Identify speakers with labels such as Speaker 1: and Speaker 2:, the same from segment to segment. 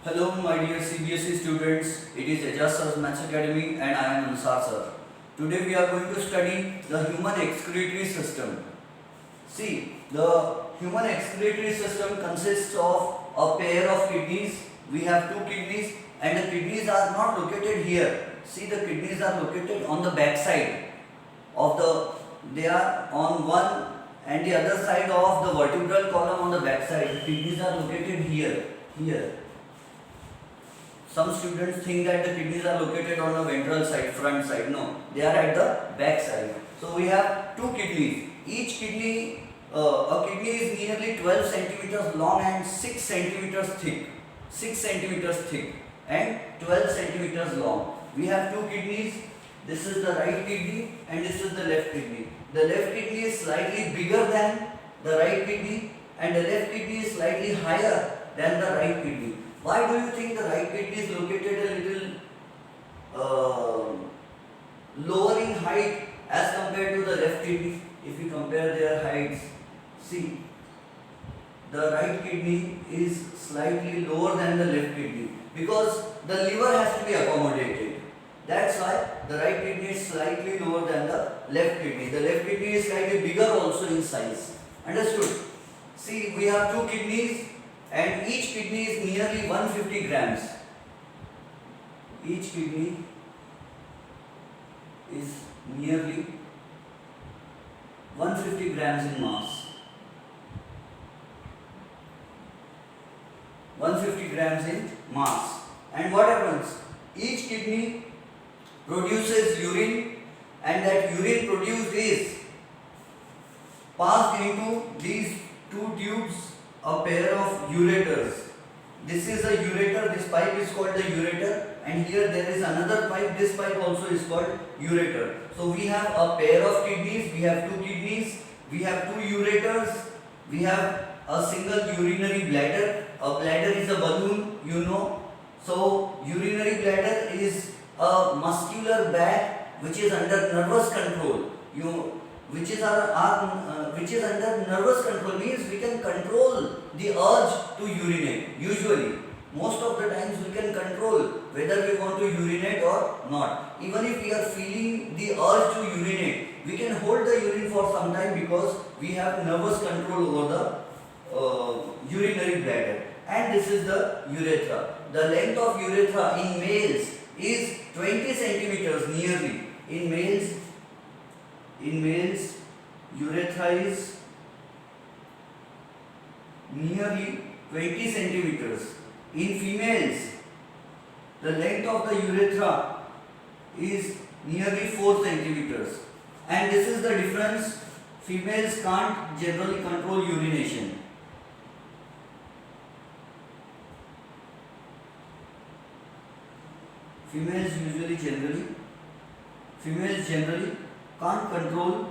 Speaker 1: Hello my dear CBSE students, it is Ajaz Sir's Maths Academy and I am Ansar Sir. Today we are going to study the human excretory system. See, the human excretory system consists of a pair of kidneys. We have two kidneys and the kidneys are not located here. See, the kidneys are located on the back side of they are on one and the other side of the vertebral column on the back side. The kidneys are located here. Some students think that the kidneys are located on the ventral side, front side. No, they are at the back side. So we have two kidneys. Each kidney, a kidney is nearly 12 centimeters long and 6 centimeters thick. 6 centimeters thick and 12 centimeters long. We have two kidneys. This is the right kidney and this is the left kidney. The left kidney is slightly bigger than the right kidney and the left kidney is slightly higher than the right kidney. Why do you think the right kidney is located a little lower in height as compared to the left kidney? If you compare their heights, see, the right kidney is slightly lower than the left kidney because the liver has to be accommodated. That's why the right kidney is slightly lower than the left kidney. The left kidney is slightly bigger also in size. Understood? See, we have two kidneys and each kidney is nearly 150 grams. Each kidney is nearly 150 grams in mass. 150 grams in mass. And what happens? Each kidney produces urine and that urine produced is passed into these two tubes, a pair of ureters. This is a ureter, this pipe is called the ureter and here there is another pipe, this pipe also is called ureter. So we have a pair of kidneys, we have two kidneys, we have two ureters, we have a single urinary bladder. A bladder is a balloon, you know. So urinary bladder is a muscular bag which is under nervous control. Which is under nervous control means we can control the urge to urinate. Usually, most of the times we can control whether we want to urinate or not. Even if we are feeling the urge to urinate, we can hold the urine for some time because we have nervous control over the urinary bladder. And this is the urethra. The length of urethra in males is 20 centimeters nearly. In males, urethra is nearly 20 centimeters. In females, the length of the urethra is nearly 4 centimeters. And this is the difference. Females can't generally control urination. Females generally can't control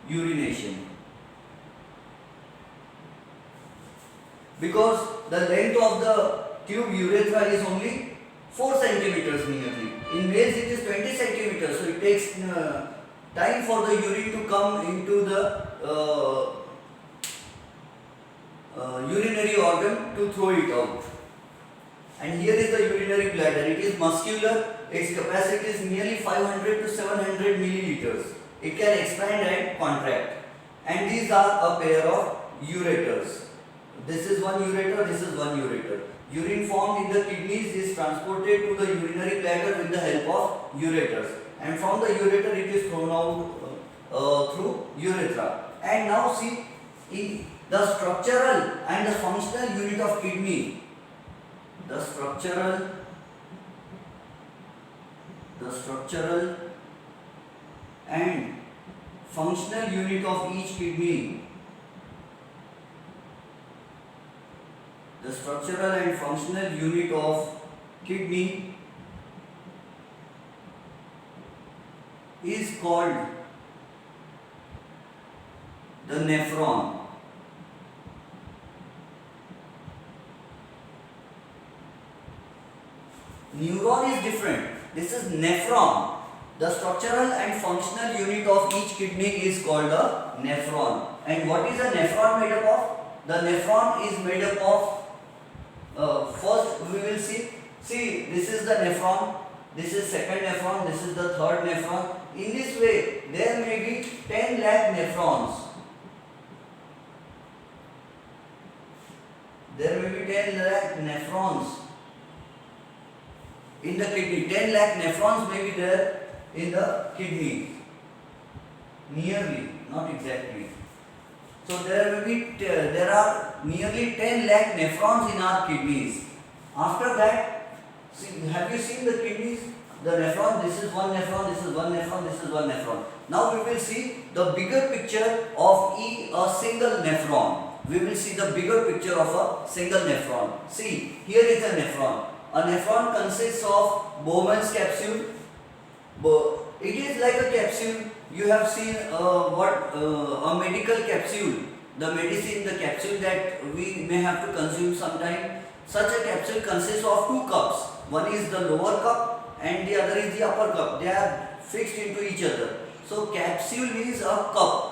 Speaker 1: urination because the length of the tube urethra is only 4 centimeters nearly. In males it is 20 centimeters, so it takes time for the urine to come into the urinary organ to throw it out. And here is the urinary bladder. It is muscular. Its capacity is nearly 500 to 700 milliliters. It can expand and contract. And these are a pair of ureters. This is one ureter, this is one ureter. Urine formed in the kidneys is transported to the urinary bladder with the help of ureters. And from the ureter it is thrown out through urethra. And now see, in the structural and the functional unit of kidney. The structural and functional unit of each kidney. The structural and functional unit of kidney is called the nephron. Neuron is different. This is nephron. The structural and functional unit of each kidney is called a nephron. And what is a nephron made up of? The nephron is made up of First we will see this is the nephron, this is second nephron, this is the third nephron. In this way there may be 10 lakh nephrons. There may be 10 lakh nephrons in the kidney. 10 lakh nephrons may be there in the kidney. Nearly, not exactly. So there are nearly 10 lakh nephrons in our kidneys. After that, have you seen the kidneys? The nephron, this is one nephron, this is one nephron, this is one nephron. Now we will see the bigger picture of a single nephron. We will see the bigger picture of a single nephron. See, here is a nephron. A nephron consists of Bowman's capsule. It is like a capsule. You have seen a medical capsule, the medicine, the capsule that we may have to consume sometime. Such a capsule consists of two cups. One is the lower cup and the other is the upper cup. They are fixed into each other. So capsule is a cup.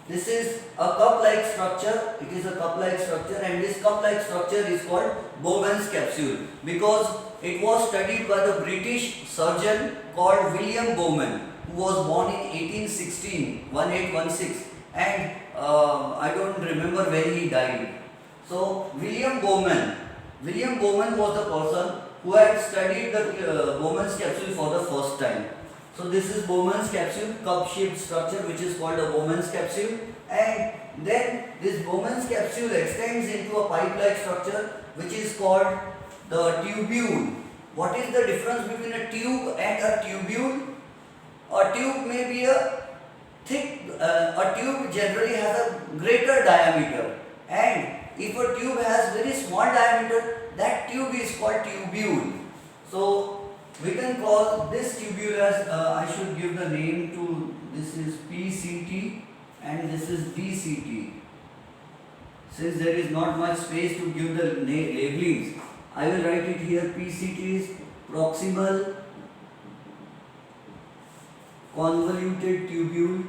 Speaker 1: This is a cup-like structure. It is a cup-like structure, and this cup-like structure is called Bowman's capsule because it was studied by the British surgeon called William Bowman, who was born in 1816, and I don't remember when he died. So William Bowman was the person who had studied the Bowman's capsule for the first time. So this is Bowman's capsule, cup-shaped structure, which is called a Bowman's capsule, and then this Bowman's capsule extends into a pipe-like structure, which is called the tubule. What is the difference between a tube and a tubule? A tube may be a tube generally has a greater diameter, and if a tube has very small diameter, that tube is called tubule. So we can call this tubule as, I should give the name to, this is PCT and this is DCT. Since there is not much space to give the labelings, I will write it here. PCT is proximal convoluted tubule,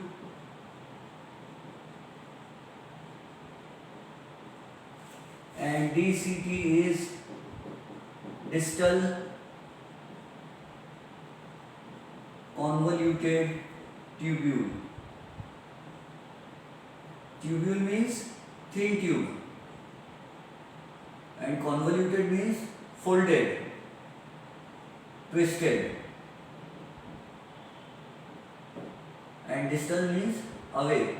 Speaker 1: and DCT is distal convoluted tubule. Tubule means thin tube and convoluted means folded, twisted, and distal means away.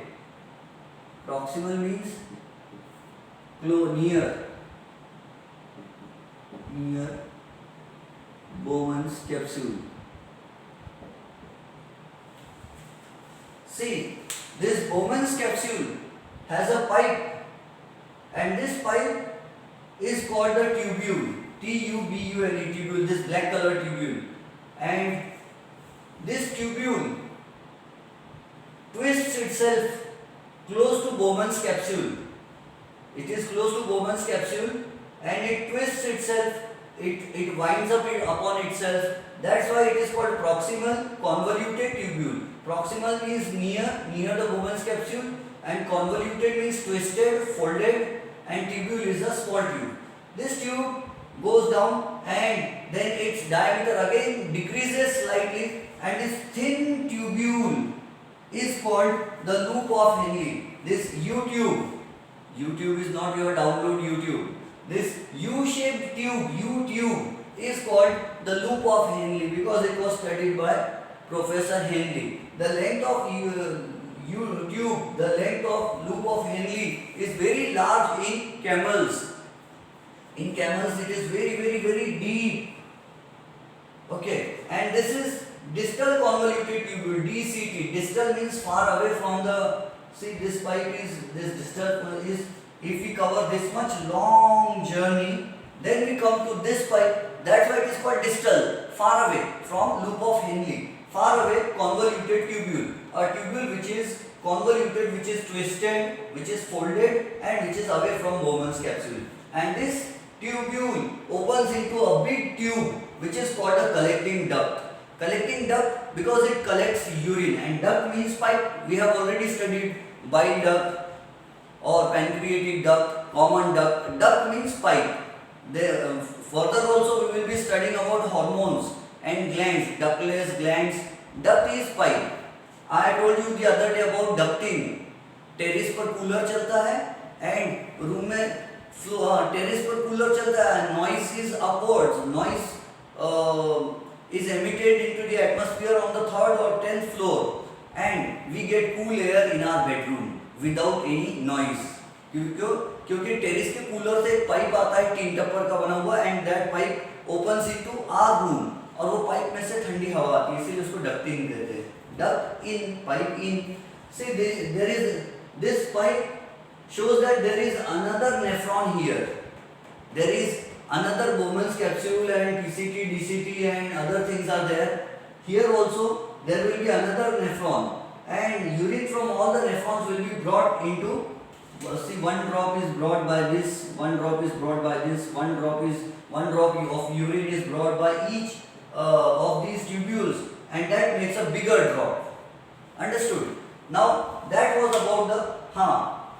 Speaker 1: Proximal means near Bowman's capsule. See, this Bowman's capsule has a pipe, and this pipe is called the tubule. Tubule, tubule, this black color tubule. And this tubule twists itself close to Bowman's capsule. It is close to Bowman's capsule and it twists itself, it winds up upon itself. That's why it is called proximal convoluted tubule. Proximal means near the Bowman's capsule, and convoluted means twisted, folded, and tubule is a small tube. This tube goes down and then its diameter again decreases slightly, and this thin tubule is called the loop of Henle. This U-tube is not your download YouTube. This U-shaped tube, U-tube, is called the loop of Henle because it was studied by Professor Henle. The length of U-tube, the length of loop of Henle is very large in camels. In camels it is very deep. Okay, and this is distal convoluted tubule, DCT. Distal means far away from the, see this pipe is, this distal is, if we cover this much long journey, then we come to this pipe. That's why it is called distal, far away from loop of Henle. Far away convoluted tubule, a tubule which is convoluted, which is twisted, which is folded, and which is away from Bowman's capsule. And this tubule opens into a big tube which is called a collecting duct. Collecting duct because it collects urine, and duct means pipe. We have already studied bile duct or pancreatic duct, common duct. Duct means pipe. Further also we will be studying about hormones and glands, ductless glands. Duct is pipe. I told you the other day about ducting. Terrace पर cooler चलता है and room में terrace पर cooler चलता है. Noise is upwards. Noise is emitted into the atmosphere on the 3rd or 10th floor and we get cool air in our bedroom without any noise. क्योंकि terrace के cooler से एक pipe आता है tin टप्पर का बना हुआ and that pipe opens into our room और वो पाइप में से ठंडी हवा आती है, इसीलिए उसको डक्टिंग कहते हैं. Duct in, pipe in. See there is this pipe shows that there is another nephron here. There is another Bowman's capsule and PCT, DCT and other things are there. Here also there will be another nephron and urine from all the nephrons will be brought into, see, one drop is brought by this, one drop is brought by this, one drop of urine is brought by each of these tubules and that makes a bigger drop. Understood? Now that was about the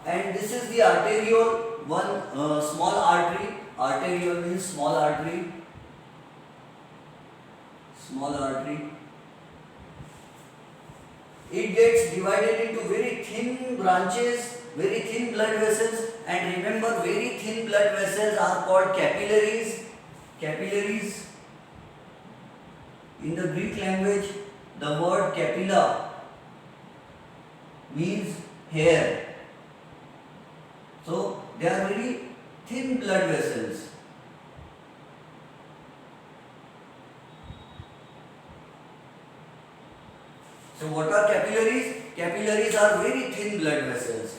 Speaker 1: and this is the arteriole, one small artery. Arteriole means small artery. Small artery. It gets divided into very thin branches, very thin blood vessels, and remember very thin blood vessels are called capillaries. Capillaries. In the Greek language, the word capilla means hair. So they are very thin blood vessels. So what are capillaries? Capillaries are very thin blood vessels.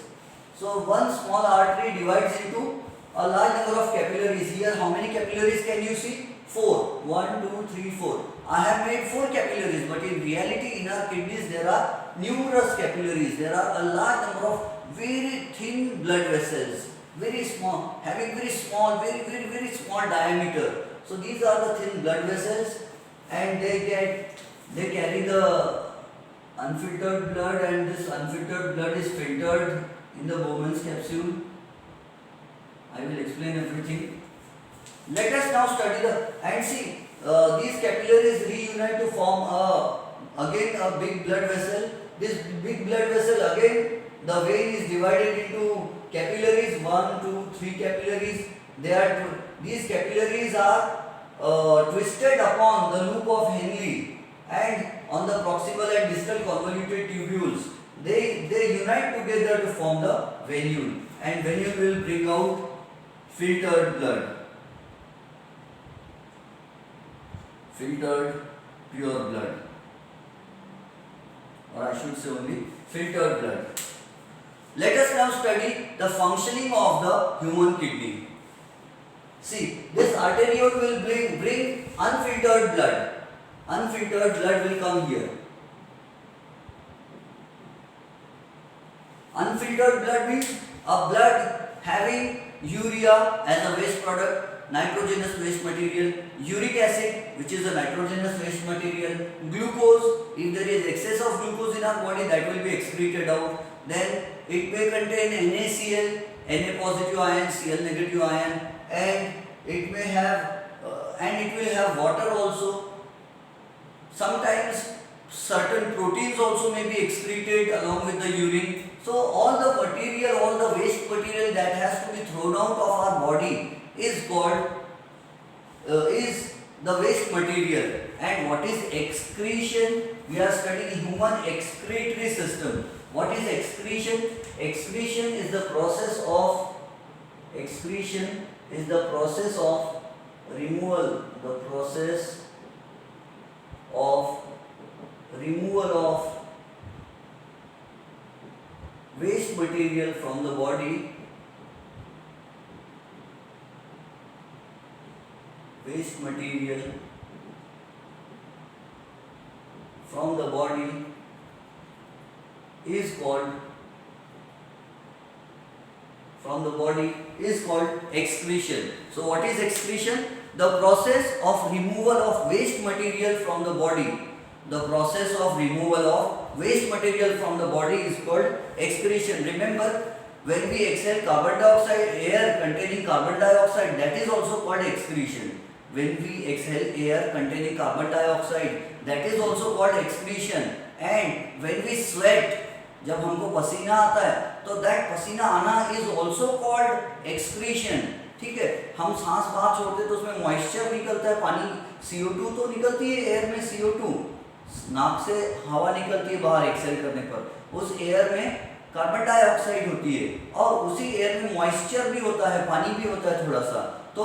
Speaker 1: So one small artery divides into a large number of capillaries. Here how many capillaries can you see? 4. 1, 2, 3, 4. I have made 4 capillaries, but in reality in our kidneys there are numerous capillaries. There are a large number of very thin blood vessels, very small, having very small, very small diameter. So these are the thin blood vessels and they carry the unfiltered blood and this unfiltered blood is filtered in the Bowman's capsule. I will explain everything. Let us now study and see these capillaries reunite to form again a big blood vessel. This big blood vessel again the vein is divided into capillaries, 1, 2, 3 capillaries. These capillaries are twisted upon the loop of Henle and on the proximal and distal convoluted tubules. They unite together to form the venule and venule will bring out filtered blood. Filtered pure blood, or I should say only filtered blood. Let us now study the functioning of the human kidney. See, this arteriole will bring unfiltered blood. Unfiltered blood will come here. Unfiltered blood means a blood having urea as a waste product, nitrogenous waste material, uric acid which is a nitrogenous waste material, glucose, if there is excess of glucose in our body that will be excreted out, then it may contain NaCl, Na positive ion, Cl negative ion and it may have and it will have water also. Sometimes certain proteins also may be excreted along with the urine. So all the material, all the waste material that has to be thrown out of our body is called is the waste material. And what is excretion? We are studying human excretory system. What is excretion? Excretion is the process of removal. The process of removal of waste material from the body. Waste material from the body is called excretion. So what is excretion? The process of removal of waste material from the body. The process of removal of waste material from the body is called excretion. Remember, when we exhale carbon dioxide, air containing carbon dioxide, that is also called excretion. When we exhale air containing carbon dioxide, that is also called excretion. And when we sweat, जब हमको पसीना आता है तो that पसीना आना is also called excretion. ठीक है, हम सांस बाहर छोड़ते हैं तो उसमें मॉइस्चर निकलता है, पानी CO2 तो निकलती है एयर में, CO2 नाक से हवा निकलती है बाहर एक्सेल करने पर, उस एयर में कार्बन डाइऑक्साइड होती है और उसी एयर में मॉइस्चर भी होता है, पानी भी होता है थोड़ा सा, तो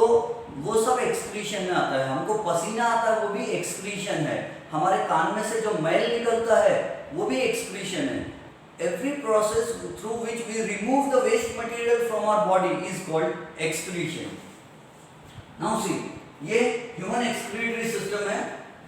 Speaker 1: वो सब एक्सक्रीशन में आता है. हमको पसीना आता है वो भी एक्सक्रीशन है. हमारे कान में से जो मैल निकलता है वो भी एक्सक्रीशन है. Every process through which we remove the waste material from our body is called excretion. Now see, ये human excretory system है.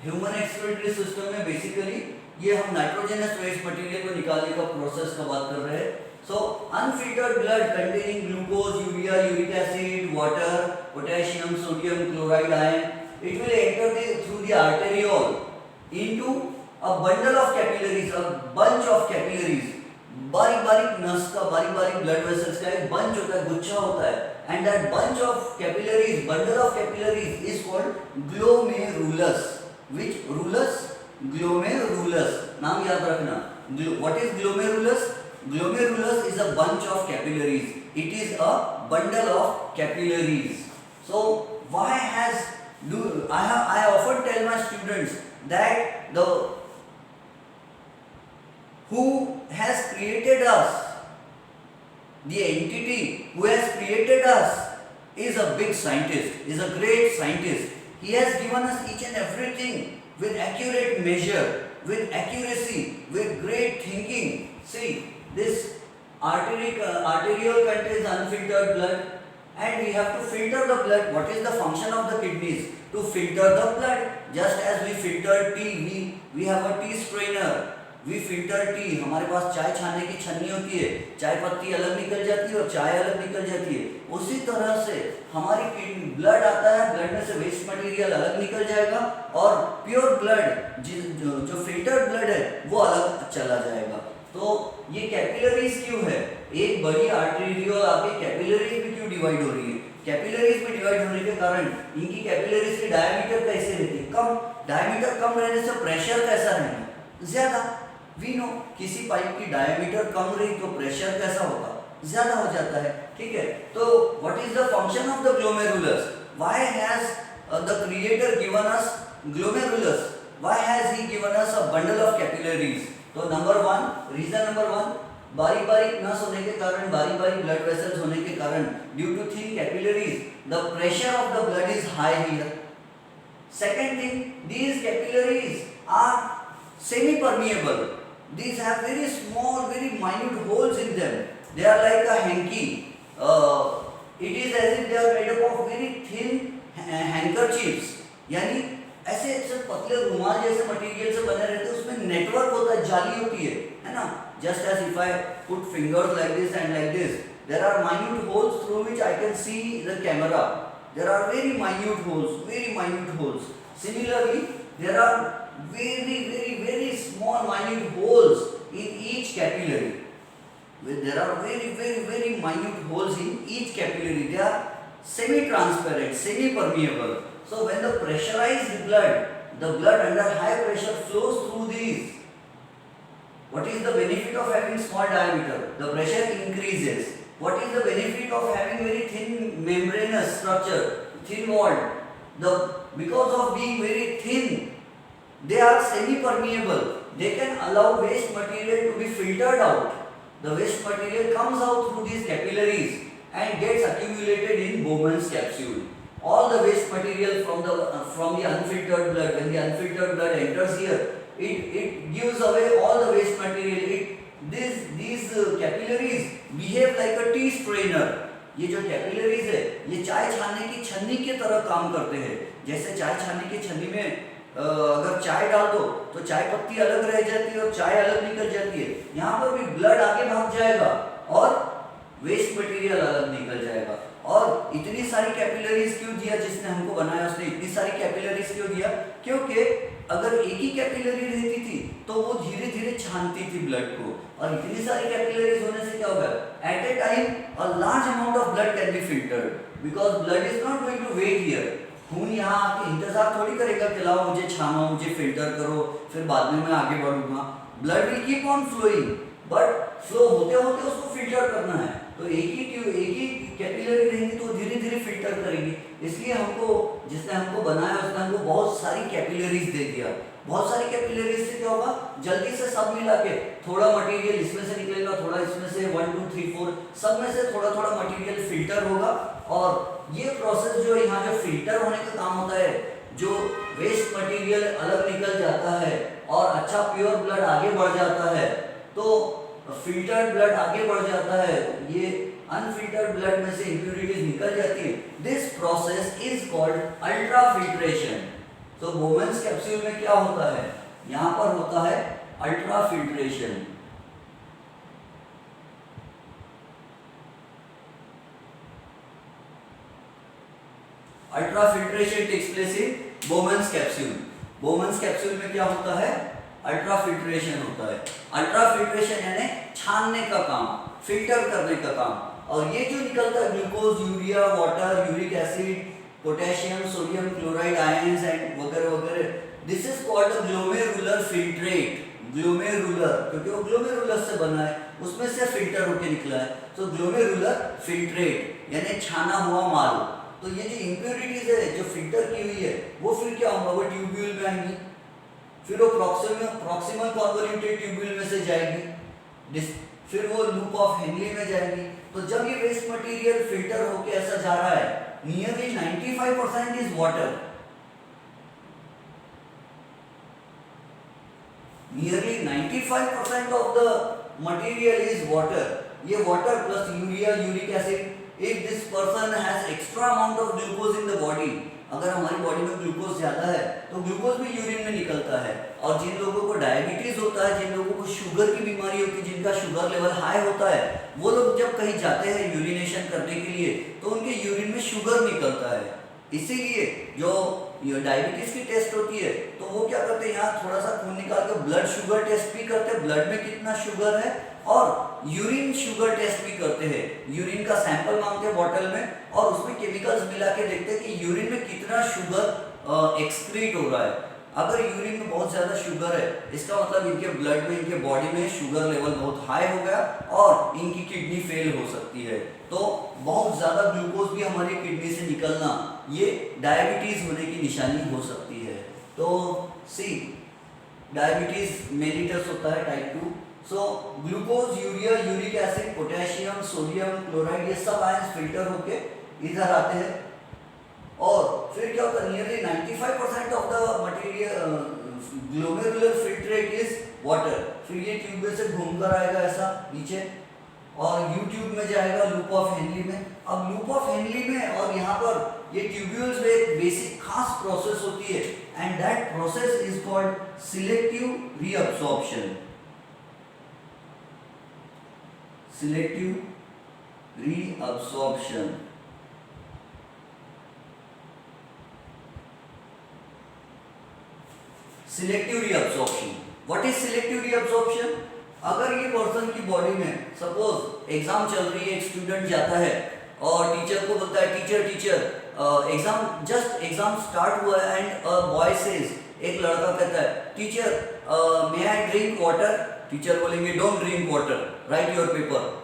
Speaker 1: Human excretory system में basically ये हम नाइट्रोजनस वेस्ट मटेरियल को निकालने का प्रोसेस का बात कर रहे हैं. So unfiltered blood containing glucose, urea, uric acid, water, potassium, sodium, chloride, iron, it will enter through the arteriole into a bundle of capillaries, a bunch of capillaries. बारीक बारीक नस का, बारीक बारीक ब्लड वेसल्स का एक बंच होता है, गुच्छा होता है, and that bunch of capillaries, bundle of capillaries is called glomerulus. Which rulus? Glomerulus. नाम याद रखना. What is glomerulus? Glomerulus is a bunch of capillaries. It is a bundle of capillaries. So why I often tell my students that who has created us, the entity who has created us is a big scientist, is a great scientist. He has given us each and everything with accurate measure, with accuracy, with great thinking. See, this arteriole contains unfiltered blood and we have to filter the blood. What is the function of the kidneys? To filter the blood. Just as we filter tea, we have a tea strainer. We filter tea, हमारे पास चाय छानने की छन्नी होती है, चाय पत्ती अलग निकल जाती है और चाय अलग निकल जाती है. उसी तरह से हमारी ब्लड आता है, ब्लड में से वेस्ट मटेरियल अलग निकल जाएगा और प्योर ब्लड जो फिल्टर्ड ब्लड है वो अलग चला जाएगा. तो ये कैपिलरीज क्यों है? एक बड़ी आर्टेरियोल आके कैपिलरीज में क्यों डिवाइड हो रही है? कैपिलरीज में डिवाइड होने के कारण इनकी कैपिलरीज की डायमीटर कैसे रहती है? कम. डायमीटर कम रहने से प्रेशर कैसा रहेगा? ज्यादा. वी नो, किसी पाइप की डायमीटर कम रही तो प्रेशर कैसा होगा? ज्यादा हो जाता है. ठीक है, तो what is the function of the glomerulus? Why has the creator given us glomerulus? Why has he given us a bundle of capillaries? तो रीजन नंबर वन, बारीक बारीक नस होने के कारण, बारीक बारीक ब्लड वेसल्स होने के कारण, due to thin capillaries, the pressure of the blood is high here. Second thing, these capillaries are semi permeable. These have very small, very minute holes in them. They are like a hanky. It is as if they are made up of very thin handkerchiefs. यानी ऐसे पतले रुमाल जैसे material से बने रहते हैं, उसमें नेटवर्क होता है, जाली होती है ना. Just as if I put fingers like this and like this, there are minute holes through which I can see the camera. There are very minute holes, very minute holes. Similarly, there are very small minute holes in each capillary. There are very minute holes in each capillary. They are semi-transparent, semi-permeable. So when the pressurized blood, the blood under high pressure flows through these. What is the benefit of having small diameter? The pressure increases. What is the benefit of having very thin membranous structure, thin walled? Because of being very thin, they are semi-permeable. They can allow waste material to be filtered out. The waste material comes out through these capillaries and gets accumulated in Bowman's capsule. All the waste material from the unfiltered blood, when the unfiltered blood enters here, it gives away all the waste material. These capillaries behave like a tea strainer. ये जो capillaries है, ये चाय छानने की छन्नी की तरह काम करते हैं. जैसे चाय छानने की छन्नी में अगर चाय डाल दो तो चाय पत्ती अलग रह जाती है और चाय अलग निकल जाती है. यहाँ पर भी ब्लड आगे भाग जाएगा और वेस्ट मटेरियल अलग निकल जाएगा. और इतनी सारी कैपिलरीज क्यों दिया? जिसने हमको बनाया उसने इतनी सारी कैपिलरीज क्यों दिया? क्योंकि अगर एक ही कैपिलरी रहती थी तो वो धीरे धीरे छानती थी ब्लड को, और इतनी सारी कैपिलरीज होने से क्या होगा? At a time a large amount of blood can be filtered, because blood is not going to wait here. खून यहाँ आके इंतजार थोड़ी करेगा कि लाओ मुझे छानो, मुझे फिल्टर करो, फिर बाद में मैं आगे बढ़ूंगा। Blood will keep on flowing, but flow होते होते उसको फिल्टर करना है। तो एक ही कैपिलरी रहेंगी तो धीरे धीरे फिल्टर करेंगे। इसलिए हमको, जिसने हमको बनाया उसने हमको बहुत सारी कैपिलरीज दे दिया। बहुत सारी कैपिलरीज से क्या होगा? जल्दी से सब मिला के थोड़ा मटेरियल इसमें से निकलेगा, थोड़ा इसमें से, 1 2 3 4 सब में से थोड़ा थोड़ा मटेरियल फिल्टर होगा। और ये प्रोसेस जो यहाँ जो फिल्टर होने का काम होता है, जो वेस्ट मटेरियल अलग निकल जाता है और अच्छा प्योर ब्लड आगे बढ़ जाता है, तो फिल्टर्ड ब्लड आगे बढ़ जाता है, ये अनफिल्टर्ड ब्लड में से इंप्यूरिटीज निकल जाती है। This process is called ultra filtration. तो बोवेन्स कैप्सूल में क्या होता है? यहाँ पर होता है ultra filtration. Ultra filtration takes place in Bowman's capsule. Bowman's capsule में क्या होता है? अल्ट्रा फिल्ट्रेशन होता है। अल्ट्रा फिल्ट्रेशन यानी छानने का काम, फिल्टर करने का काम। और ये जो निकलता है glucose, urea, water, uric acid, potassium, sodium chloride, ions and वगैरह वगैरह, this is called the glomerular filtrate. Glomerular क्योंकि वो ग्लोमेरुलर से बना है, उसमें से फिल्टर होके निकला है, तो ग्लोमेरुलर फिल्ट्रेट यानी छाना हुआ माल। तो ये जो इंप्योरिटीज है जो फिल्टर की हुई है वो फिर क्या होगा? वो ट्यूब्यूल में आएंगी, फिर वो प्रॉक्सिमल कॉन्वोल्यूटेड ट्यूब्यूल में से जाएगी, फिर वो लूप ऑफ हेनली में जाएगी। तो जब ये वेस्ट मटेरियल फिल्टर होके ऐसा जा रहा है, nearly 95% is water, nearly 95% of the material is water. ये water plus urea, uric acid. If this person has extra amount of glucose in the body, अगर हमारी बॉडी में ग्लूकोज ज्यादा है तो ग्लूकोज भी यूरिन में निकलता है। और जिन लोगों को डायबिटीज होता है, जिन लोगों को शुगर की बीमारी होती है, जिनका शुगर लेवल हाई होता है, वो लोग जब कहीं जाते हैं यूरिनेशन करने के लिए तो उनके यूरिन में शुगर निकलता है। इसीलिए जो डायबिटीज की टेस्ट होती है तो वो क्या करते हैं, यहाँ थोड़ा सा खून निकाल के ब्लड शुगर टेस्ट भी करते हैं, ब्लड में कितना शुगर है, और यूरिन शुगर टेस्ट भी करते हैं। यूरिन का सैंपल मांगते हैं बॉटल में और उसमें केमिकल्स मिला के देखते हैं कि यूरिन में कितना शुगर एक्सक्रीट हो रहा है। अगर यूरिन में बहुत ज़्यादा शुगर है, इसका मतलब इनके ब्लड में, इनके बॉडी में शुगर लेवल बहुत हाई हो गया और इनकी किडनी फेल हो सकती है। तो बहुत ज़्यादा ग्लूकोज भी हमारी किडनी से निकलना, ये डायबिटीज़ होने की निशानी हो सकती है। तो सी डायबिटीज़ मेलिटस होता है type 2। So glucose, urea, uric acid, potassium, sodium chloride, ये सब आयंस फिल्टर होके इधर आते हैं और फिर क्या होता है, nearly 95% of the material glomerular filtrate is water. फिर ये ट्यूब में से घूमकर आएगा ऐसा नीचे और यू ट्यूब में जाएगा लूप ऑफ हेनली में। अब लूप ऑफ हेनली में और यहाँ पर ये ट्यूब्यूल्स में एक बेसिक खास प्रोसेस होती है and that process is called selective reabsorption. Selective reabsorption. Selective reabsorption, what is selective reabsorption? अगर ये पर्सन की बॉडी में सपोज एग्जाम चल रही है, एक स्टूडेंट जाता है और टीचर को बोलता है टीचर एग्जाम स्टार्ट हुआ है एंड बॉय सेज, एक लड़का कहता है teacher may I drink water. Teacher बोलेंगे don't drink water, write your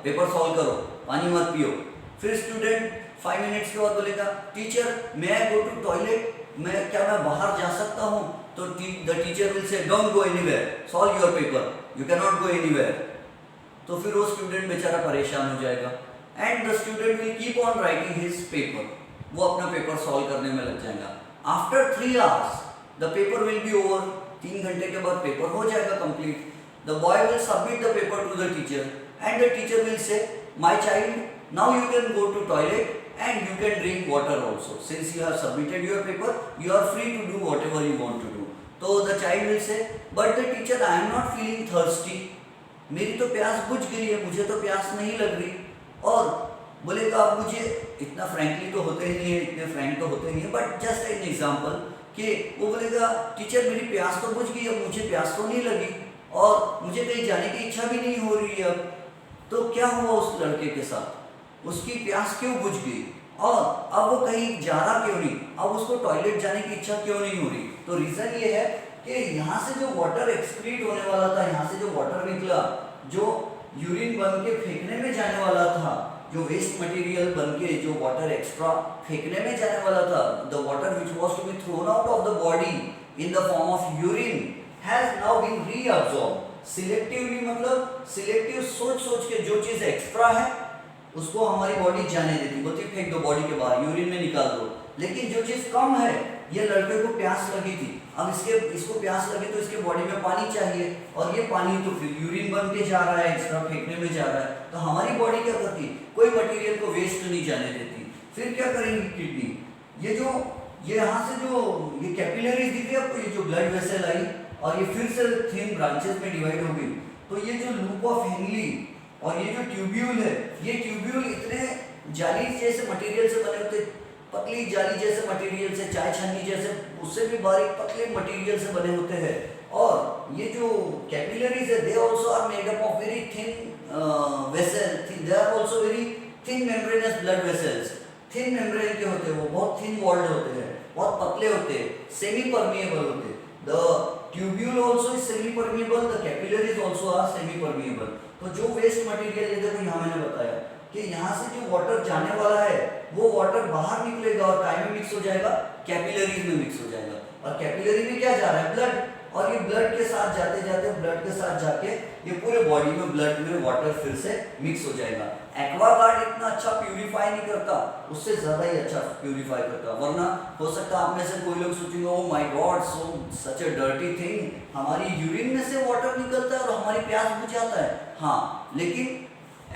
Speaker 1: paper solve करो, पानी मत पियो। फिर स्टूडेंट 5 मिनट्स के बाद बोलेगा teacher may I go to toilet, क्या मैं बाहर जा सकता हूँ? तो the teacher will say don't go anywhere, solve your paper, you can not go anywhere. तो फिर वो स्टूडेंट बेचारा परेशान हो जाएगा and the student will keep on writing his paper, वो अपना पेपर सॉल्व करने में लग जाएगा। After 3 hours the paper will be over, 3 घंटे के बाद पेपर हो जाएगा complete. The boy will submit the paper to the teacher and the teacher will say my child now you can go to toilet and you can drink water also, since you have submitted your paper you are free to do whatever you want to do. तो the child will say but the teacher I am not feeling thirsty, मेरी तो प्यास बुझ गई है, मुझे तो प्यास नहीं लग रही। और बोलेगा आप मुझे, इतना फ्रैंकली तो होते ही नहीं है, इतने फ्रैंक तो होते नहीं है, बट जस्ट एन एग्जांपल कि वो बोलेगा टीचर मेरी प्यास तो बुझ गई, अब मुझे प्यास तो नहीं लगी और मुझे कहीं जाने की इच्छा भी नहीं हो रही है अब। तो क्या हुआ उस लड़के के साथ, उसकी प्यास क्यों बुझ गई और अब वो कहीं जा रहा क्यों नहीं, अब उसको टॉयलेट जाने की इच्छा क्यों नहीं हो रही। तो रीजन ये है कि यहाँ से जो वाटर एक्सक्रीट होने वाला था, यहाँ से जो वाटर निकला, जो यूरिन बन के फेंकने में जाने वाला था, जो वेस्ट मटेरियल बन के जो वाटर एक्स्ट्रा फेंकने में जाने वाला था, the water which was to be thrown out of the body in the form of urine has now been reabsorb selectively. मतलब सिलेक्टिव सोच सोच के जो चीज एक्स्ट्रा है उसको हमारी बॉडी जाने देती, बोलती फेंक दो बॉडी के बाहर, यूरिन में निकाल दो। लेकिन जो चीज कम है, ये लड़के को प्यास लगी थी, अब इसको प्यास लगी तो इसके बॉडी में पानी चाहिए और ये पानी तो फिर यूरिन बन के जा रहा है, एक्स्ट्रा फेंकने में जा रहा है। तो हमारी बॉडी क्या करती, कोई मटेरियल को वेस्ट नहीं जाने देती। फिर क्या करेंगी किडनी, ये यहाँ से जो ये कैपिलरीज दिख रही है आपको, ये जो ब्लड वेसल आई और ये फिर से थिन ब्रांचेस में डिवाइड हो गई। तो ये जो लूप ऑफ हेनली और ये जो ट्यूब्यूल है, ये ट्यूब्यूल इतने जाली जैसे मटेरियल से बने होते, पतली जाली जैसे मटेरियल से, चाय छन्नी जैसे उससे भी बारीक पतले मटेरियल से बने होते हैं। और ये जो कैपिलरीज है, they also are made up of very thin vessel, they are also very thin membranous blood vessels. Thin membrane के होते हैं, वो बहुत थिन वॉल्ड होते हैं, बहुत पतले होते हैं, सेमी परमिएबल होते हैं। The tubule also is semi permeable, the capillaries also are semi permeable. तो जो वेस्ट मटेरियल, ये देखो यहाँ मैंने बताया कि यहाँ से जो वाटर जाने वाला है वो वाटर बाहर निकलेगा और काय में मिक्स हो जाएगा, कैपिलरीज में मिक्स हो जाएगा। और कैपिलरी में क्या जा रहा है, ब्लड, और ये ब्लड के साथ जाते जाते, ब्लड के साथ जाके ये पूरे बॉडी में ब्लड में वाटर फिर से मिक्स हो जाएगा। एक्वागार्ड इतना अच्छा प्यूरिफाई नहीं करता, उससे ज्यादा ही अच्छा प्यूरिफाई करता। वरना हो सकता है आप में से कोई लोग सोचेंगे oh my God, so such a dirty thing, हमारी यूरिन में से वाटर निकलता है और हमारी प्यास बुझ जाता है। हाँ, लेकिन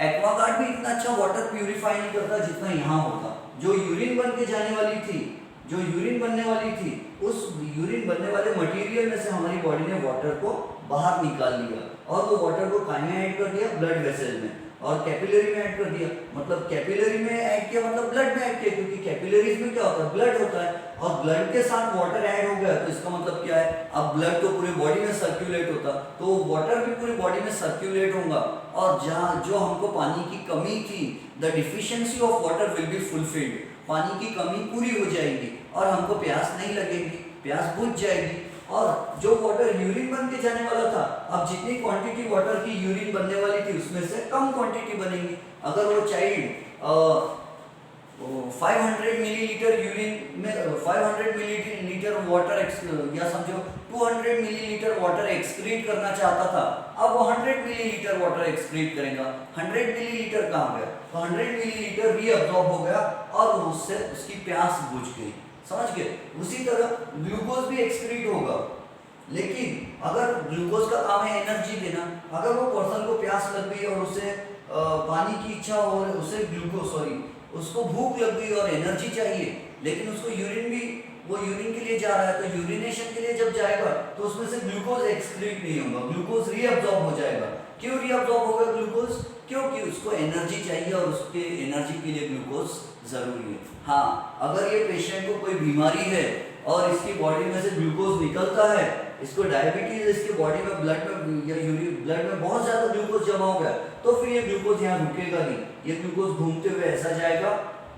Speaker 1: एक्वागार्ड भी इतना अच्छा वाटर प्यूरिफाई नहीं करता जितना यहाँ होता। जो यूरिन बन के जाने वाली थी, जो यूरिन बनने वाली थी, उस यूरिन बनने वाले मटेरियल में से हमारी बॉडी ने वाटर को बाहर निकाल लिया और वो वाटर को कहाँ में ऐड कर दिया, ब्लड वेसल में, और कैपिलरी में ऐड कर दिया। मतलब कैपिलरी में ऐड किया मतलब ब्लड में ऐड किया, क्योंकि कैपिलरीज में क्या होता है, ब्लड होता है, और ब्लड के साथ वाटर ऐड हो गया तो इसका मतलब क्या है, अब ब्लड तो पूरी बॉडी में सर्कुलेट होता, तो वाटर भी पूरी बॉडी में सर्कुलेट होगा और जहाँ जो हमको पानी की कमी थी, the deficiency of water will be fulfilled, पानी की कमी पूरी हो जाएगी और हमको प्यास नहीं लगेगी, प्यास बुझ जाएगी। और जो वाटर यूरिन बन के जाने वाला था, अब जितनी क्वांटिटी वाटर की यूरिन बनने वाली थी उसमें से कम क्वांटिटी बनेगी। अगर वो चाइल्ड 500 मिलीलीटर यूरिन में 500 मिलीलीटर वाटर या समझो 200 मिलीलीटर वाटर एक्सक्रीट करना चाहता था, अब वो 100 मिलीलीटर वाटर एक्सक्रीट करेगा। 100 मिलीलीटर कहाँ गया, तो 100 मिलीलीटर रीअब्सॉर्ब हो गया और उससे उसकी प्यास बुझ गई, समझ गए। उसी तरह ग्लूकोज भी एक्सक्रीट होगा, लेकिन अगर ग्लूकोज का काम है एनर्जी देना, अगर वो पर्सन को प्यास लग गई और उसे पानी की इच्छा हो, उसे उसको भूख लग गई और एनर्जी चाहिए, लेकिन उसको यूरिन भी, वो यूरिन के लिए जा रहा है, तो यूरिनेशन के लिए जब जाएगा तो उसमें से ग्लूकोज एक्सक्रीट नहीं होगा, ग्लूकोज रीअब्सॉर्ब हो जाएगा। क्यों रीअब्सॉर्ब होगा ग्लूकोज, क्योंकि उसको एनर्जी चाहिए और उसके एनर्जी के लिए ग्लूकोज जरूरी है। हाँ, अगर ये पेशेंट को कोई बीमारी है और इसकी बॉडी में से ग्लूकोज निकलता है, इसको डायबिटीज, इसके बॉडी में ब्लड में या यूरिन ब्लड में बहुत ज्यादा ग्लूकोज जमा हो गया, तो फिर ये ग्लूकोज यहाँ रुकेगा नहीं, ये ग्लूकोज घूमते हुए ऐसा जाएगा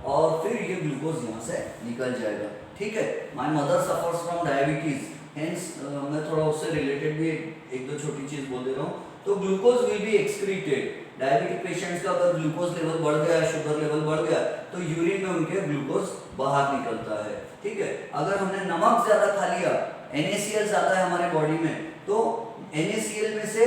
Speaker 1: और फिर ये ग्लूकोज यहाँ से निकल जाएगा। ठीक है, my mother suffers from diabetes, hence मैं थोड़ा उससे रिलेटेड भी एक दो छोटी चीज बोल दे रहा हूँ। तो glucose will be excreted, diabetic patients का अगर ग्लूकोज लेवल बढ़ गया, शुगर लेवल बढ़ गया, तो यूरिन में उनके ग्लूकोज बाहर निकलता है। ठीक है, अगर हमने नमक ज्यादा खा लिया, NaCl ज्यादा है हमारे बॉडी में, तो NaCl में से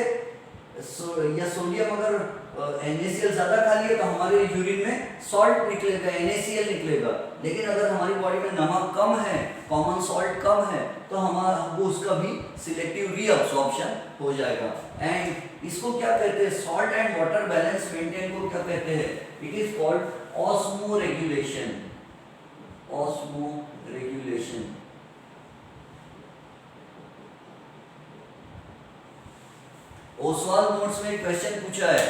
Speaker 1: या सोडियम, अगर NaCl ज्यादा खा लिया तो हमारे यूरिन में सॉल्ट निकलेगा, NaCl निकलेगा। लेकिन अगर हमारी बॉडी में नमक कम है, कॉमन सॉल्ट कम है, तो हमारा वो उसका भी सिलेक्टिव रीअब्सॉर्प्शन हो जाएगा। एंड इसको क्या कहते हैं, salt and water balance maintain को क्या कहते हैं, it is called osmoregulation. Osmoregulation. Oswal notes में एक क्वेश्चन पूछा है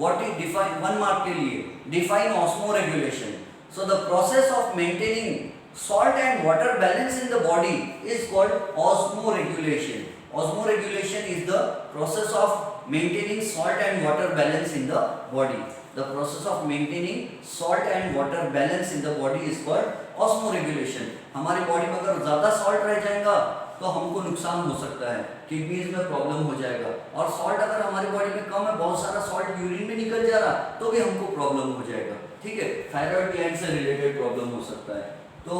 Speaker 1: व्हाट इज डिफाइन 1 मार्क के लिए, define osmoregulation. So the process of maintaining salt and water balance in the body is called osmoregulation. Osmoregulation is the process of maintaining salt and water balance in the body. The process of maintaining salt and water balance in the body is called osmoregulation. हमारी body में अगर ज़्यादा salt रह जाएगा तो हमको नुकसान हो सकता है, किडनीज में प्रॉब्लम हो जाएगा. और सॉल्ट अगर हमारी बॉडी में कम है, बहुत सारा सॉल्ट यूरिन में निकल जा रहा, तो भी हमको प्रॉब्लम हो जाएगा. ठीक है, थायराइड ग्लैंड से रिलेटेड प्रॉब्लम हो सकता है. तो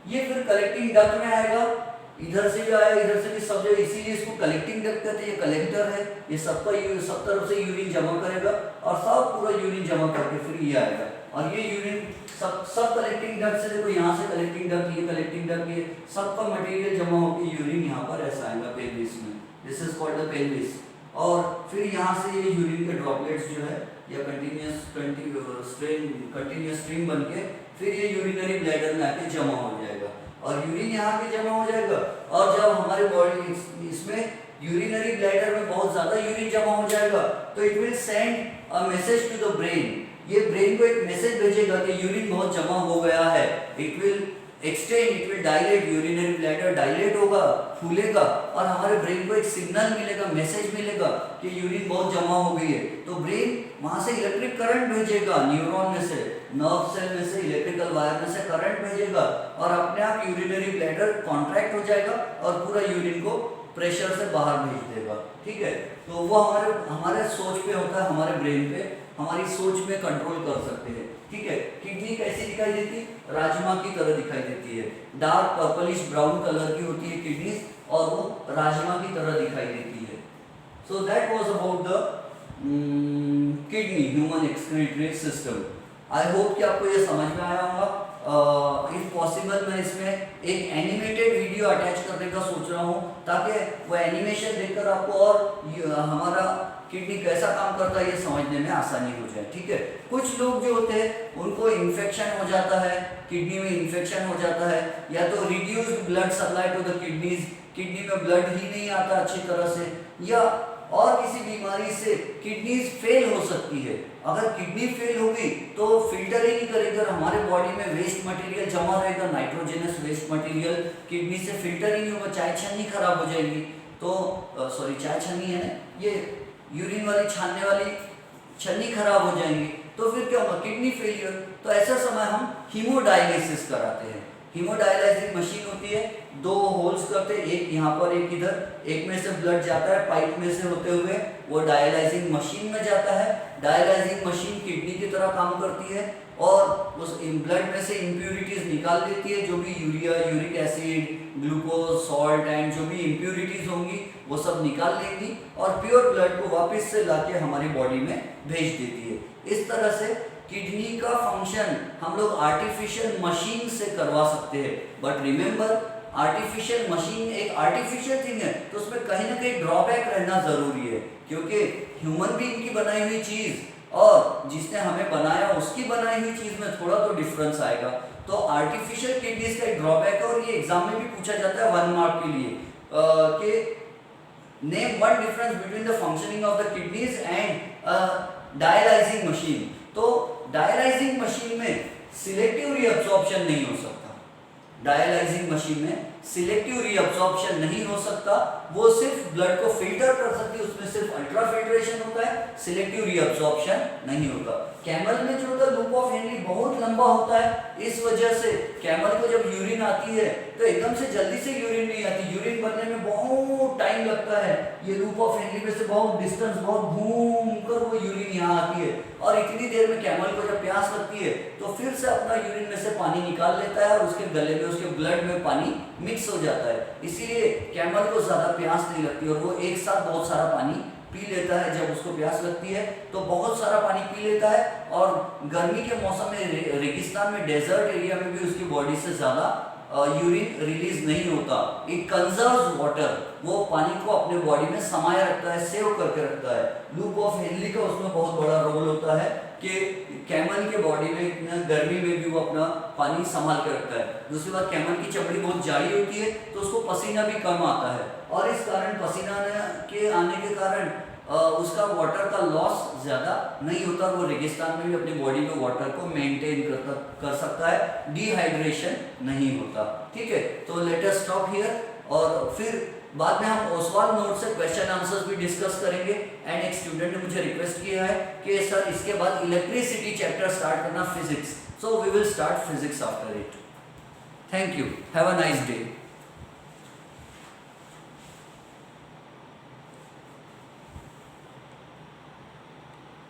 Speaker 1: ये फिर कलेक्टिंग डक्ट में आएगा, इधर से भी आया, इधर से भी, सब जगह, इसीलिए इसको कलेक्टिंग डक्ट कहते हैं. ये कलेक्टर है, ये सब तरफ से यूरिन जमा करेगा और सब पूरा यूरिन जमा करके फिर ये आएगा. और ये यूरिन सब कलेक्टिंग डक्ट से, देखो यहाँ से कलेक्टिंग डक्ट, ये कलेक्टिंग डक्ट, ये सबका मटेरियल जमा होकर यूरिन यहाँ पर ऐसा आएगा पेल्विस में. This is called the pelvis. और फिर यहाँ से ये यूरिन के ड्रॉपलेट्स जो है या कंटिन्यूस स्ट्रीम बन के फिर ये यूरिनरी ब्लैडर में आके जमा हो जाएगा. और यूरिन यहाँ पे जमा हो जाएगा. और जब हमारे बॉडी इसमें यूरिनरी ब्लैडर में बहुत ज्यादा यूरिन जमा हो जाएगा तो it will send a message to the brain. ये ब्रेन को एक मैसेज भेजेगा कि यूरिन बहुत जमा हो गया है. It will extend, it will dilate, urinary bladder dilate होगा, फूलेगा और हमारे ब्रेन को एक सिग्नल मिलेगा, मैसेज मिलेगा कि यूरिन बहुत जमा हो गई है. तो ब्रेन वहां से इलेक्ट्रिक करंट भेजेगा, न्यूरॉन में से, नर्व सेल में से इलेक्ट्रिकल वायर में से करंट भेजेगा और अपने आप यूरिनरी ब्लैडर कॉन्ट्रैक्ट हो जाएगा और पूरा यूरिन को प्रेशर से बाहर भेज देगा. ठीक है, तो वो हमारे सोच पे होता है, हमारे ब्रेन पे, हमारी सोच में कंट्रोल कर सकते हैं. ठीक है, किडनी कैसी दिखाई देती है? राजमा की तरह दिखाई देती है. डार्क पर्पलिश ब्राउन कलर की होती है किडनी और वो राजमा की तरह दिखाई देती है. So that was about the kidney, human excretory system. I hope कि आपको ये समझ में आया होगा. इफ पॉसिबल मैं इसमें एक एनिमेटेड वीडियो अटैच करने का सोच रहा हूँ ताकि वो एनिमेशन देखकर आपको और हमारा किडनी कैसा काम करता है ये समझने में आसानी हो जाए. ठीक है, कुछ लोग जो होते हैं उनको इन्फेक्शन हो जाता है, किडनी में इन्फेक्शन हो जाता है, या तो reduced blood supply to the kidneys, kidney में ब्लड ही नहीं आता अच्छी तरह से, या और किसी बीमारी से किडनीज फेल हो सकती है. अगर किडनी फेल होगी तो फिल्टर ही नहीं करेगी और हमारे बॉडी में वेस्ट मटेरियल जमा रहेगा, नाइट्रोजनस वेस्ट मटेरियल, किडनी से फिल्टर ही नहीं होगा, चाय छन्नी खराब हो जाएगी. तो सॉरी, चाय छन्नी है ना, ये यूरिन वाली छानने वाली छन्नी खराब हो जाएंगी. तो फिर क्या होगा? Kidney failure. तो ऐसा समय हम हीमोडायलिसिस कराते हैं. हीमोडायलाइजिंग मशीन होती है, 2 होल्स करते हैं, एक यहाँ पर एक इधर, एक में से ब्लड जाता है पाइप में से होते हुए वो डायलाइजिंग मशीन में जाता है. डायलाइजिंग मशीन किडनी की तरह काम करती है और उस ब्लड में से इम्प्यूरिटीज निकाल देती है, जो भी urea, uric acid, glucose, salt and जो भी इम्प्यूरिटीज होंगी वो सब निकाल लेंगी और प्योर ब्लड को वापस से लाके हमारी बॉडी में भेज देती है. इस तरह से किडनी का फंक्शन हम लोग आर्टिफिशियल मशीन से करवा सकते हैं. बट रिमेंबर, आर्टिफिशियल मशीन एक आर्टिफिशियल थिंग है तो उसमें कहीं ना कहीं ड्रॉबैक रहना जरूरी है, क्योंकि ह्यूमन बीइंग की बनाई हुई चीज और जिसने हमें बनाया उसकी बनाई हुई चीज में थोड़ा तो डिफरेंस आएगा. तो आर्टिफिशियल किडनीज का एक ड्रॉबैक है और ये एग्जाम में भी पूछा जाता है 1 मार्क के लिए कि name one difference between the functioning of the kidneys and dialysing machine. तो डायलाइजिंग मशीन में सिलेक्टिव रीअब्सॉर्प्शन नहीं हो सकता. डायलाइजिंग मशीन में सिलेक्टिव रीअब्सॉर्प्शन नहीं हो सकता, वो सिर्फ ब्लड को फिल्टर कर सकती है, उसमें सिर्फ अल्ट्राफिल्ट्रेशन होता है, सिलेक्टिव रीअब्सॉर्प्शन नहीं होता. कैमल में जो होता है लूप ऑफ हेनरी बहुत लंबा होता है, इस वजह से कैमल को जब यूरिन आती है तो एकदम से जल्दी से यूरिन नहीं आती, यूरिन बनने में बहुत टाइम लगता है. ये लूप ऑफ हेनरी में से बहुत डिस्टेंस, बहुत घूम कर वो यूरिन यहाँ आती है और इतनी देर में कैमल को जब प्यास लगती है तो फिर से अपना यूरिन में से पानी निकाल लेता है और उसके गले में, उसके ब्लड में पानी मिक्स हो जाता है. इसीलिए कैमल को ज्यादा प्यास नहीं लगती और वो एक साथ बहुत सारा पानी पी लेता है. जब उसको प्यास लगती है तो बहुत सारा पानी पी लेता है और गर्मी के मौसम में रेगिस्तान में, डेजर्ट एरिया में भी उसकी बॉडी से ज्यादा यूरिन रिलीज नहीं होता. इट कंजर्व्स वाटर, वो पानी को अपने बॉडी में समाये रखता है, सेव करके रखता है. लूप ऑफ हेनरी का उसमें बहुत बड़ा रोल होता है कि कैमल के बॉडी में इतना गर्मी में भी वो अपना पानी संभाल के रखता है. दूसरी बात, कैमल की चमड़ी बहुत जाड़ी होती है तो उसको पसीना भी कम आता है और इस कारण पसीना के आने के कारण उसका वाटर का लॉस ज़्यादा नहीं होता और वो रेगिस्तान में भी अपनी बॉडी में वाटर को मेंटेन कर सकता है, डिहाइड्रेशन नहीं होता। ठीक है, तो लेट अस स्टॉप हियर और फिर बाद में हम ओसवाल नोट से क्वेश्चन आंसर्स भी डिस्कस करेंगे। एंड एक स्टूडेंट ने मुझे रिक्वेस्ट किया है कि सर इसके बाद इलेक्ट्रिसिटी चैप्टर स्टार्ट करना physics, so we will start physics after it. Thank you, have a nice day.